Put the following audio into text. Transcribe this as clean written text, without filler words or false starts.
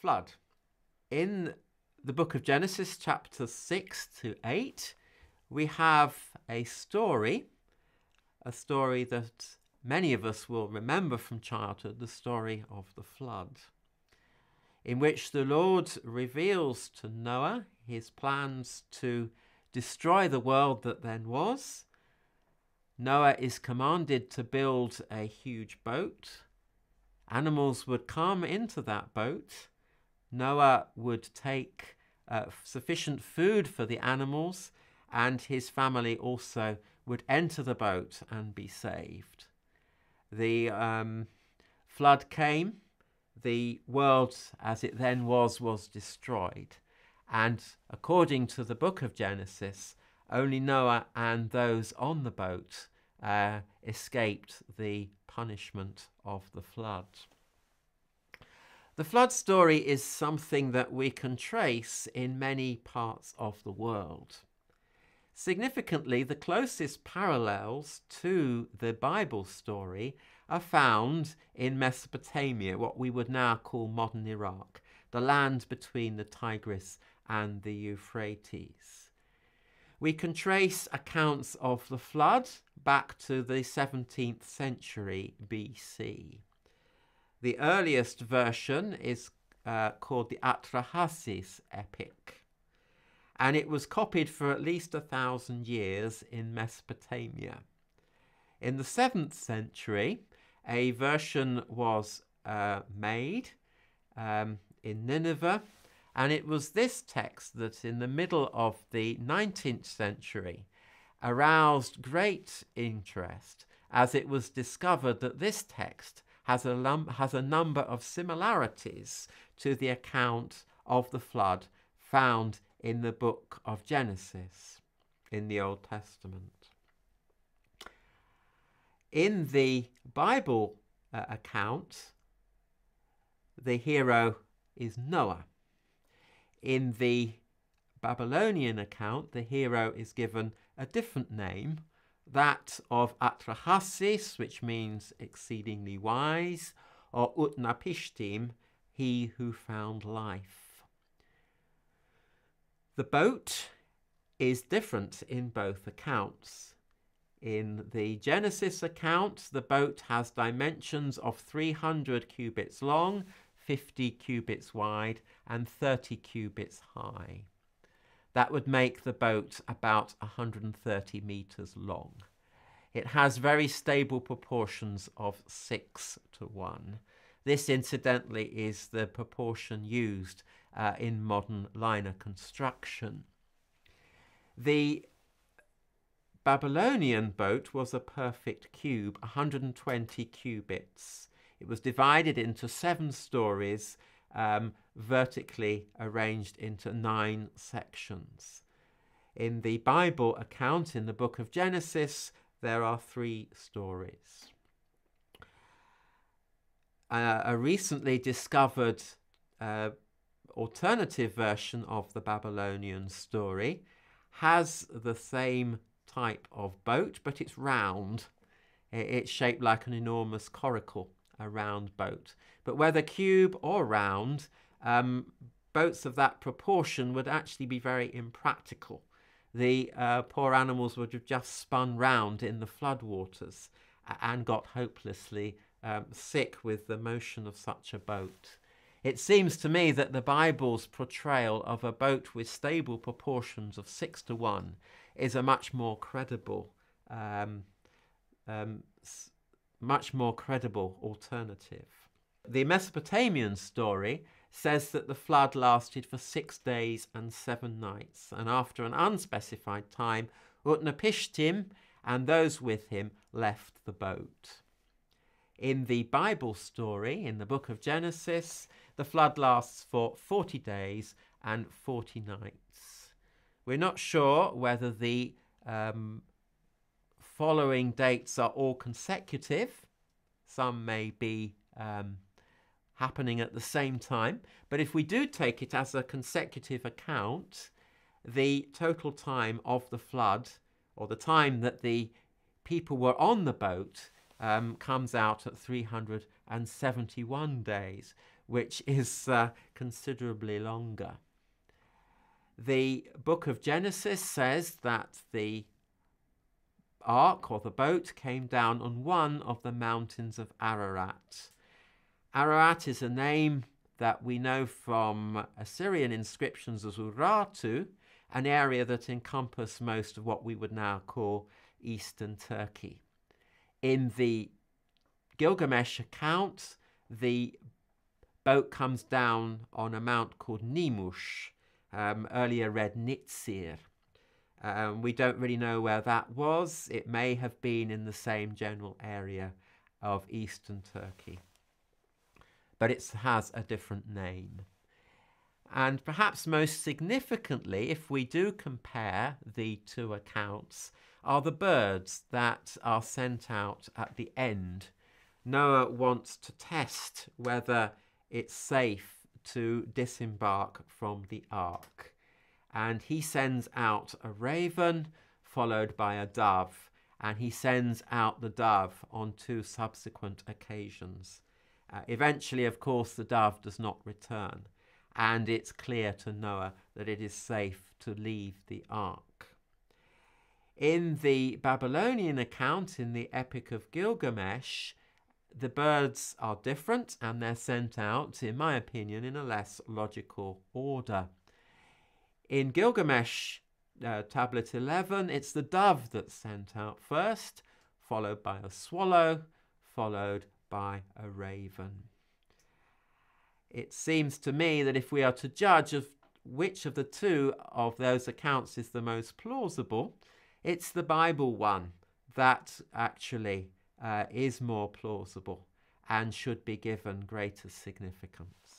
flood. In the book of Genesis, chapters 6 to 8, we have a story that many of us will remember from childhood, the story of the flood, in which the Lord reveals to Noah his plans to destroy the world that then was. Noah is commanded to build a huge boat. Animals would come into that boat. Noah would take sufficient food for the animals, and his family also would enter the boat and be saved. The flood came. The world as it then was destroyed. And according to the book of Genesis, only Noah and those on the boat escaped the punishment of the flood. The flood story is something that we can trace in many parts of the world. Significantly, the closest parallels to the Bible story are found in Mesopotamia, what we would now call modern Iraq, the land between the Tigris and the Euphrates. We can trace accounts of the flood back to the 17th century BC. The earliest version is called the Atrahasis-epic, and it was copied for at least 1,000 years in Mesopotamia. In the 7th century, a version was made in Nineveh, and it was this text that in the middle of the 19th century aroused great interest, as it was discovered that this text has a number of similarities to the account of the flood found in the book of Genesis in the Old Testament. In the Bible account, the hero is Noah. In the Babylonian account, the hero is given a different name, that of Atrahasis, which means exceedingly wise, or Utnapishtim, he who found life. The boat is different in both accounts. In the Genesis account, the boat has dimensions of 300 cubits long, 50 cubits wide, and 30 cubits high. That would make the boat about 130 meters long. It has very stable proportions of 6:1. This, incidentally, is the proportion used in modern liner construction. The Babylonian boat was a perfect cube, 120 cubits. It was divided into 7 stories, vertically arranged into 9 sections. In the Bible account, in the book of Genesis, there are 3 stories. A recently discovered alternative version of the Babylonian story has the same type of boat, but it's round. It's shaped like an enormous coracle, a round boat. But whether cube or round, boats of that proportion would actually be very impractical. The poor animals would have just spun round in the floodwaters and got hopelessly sick with the motion of such a boat. It seems to me that the Bible's portrayal of a boat with stable proportions of 6:1 is a much more credible alternative. The Mesopotamian story says that the flood lasted for 6 days and 7 nights, and after an unspecified time, Utnapishtim and those with him left the boat. In the Bible story, in the book of Genesis, the flood lasts for 40 days and 40 nights. We're not sure whether the following dates are all consecutive. Some may be happening at the same time, but if we do take it as a consecutive account, the total time of the flood, or the time that the people were on the boat, comes out at 371 days, which is considerably longer. The book of Genesis says that the ark or the boat came down on one of the mountains of Ararat. Ararat is a name that we know from Assyrian inscriptions as Urartu, an area that encompassed most of what we would now call eastern Turkey. In the Gilgamesh account, the boat comes down on a mount called Nimush, earlier read Nitzir. We don't really know where that was. It may have been in the same general area of eastern Turkey, but it has a different name. And perhaps most significantly, if we do compare the two accounts, are the birds that are sent out at the end. Noah wants to test whether it's safe to disembark from the ark, and he sends out a raven followed by a dove, and he sends out the dove on 2 subsequent occasions. Eventually, of course, the dove does not return, and it's clear to Noah that it is safe to leave the ark. In the Babylonian account, in the Epic of Gilgamesh, the birds are different, and they're sent out, in my opinion, in a less logical order. In Gilgamesh, tablet 11, it's the dove that's sent out first, followed by a swallow, followed by a raven. It seems to me that if we are to judge of which of the two of those accounts is the most plausible, it's the Bible one that actually is more plausible and should be given greater significance.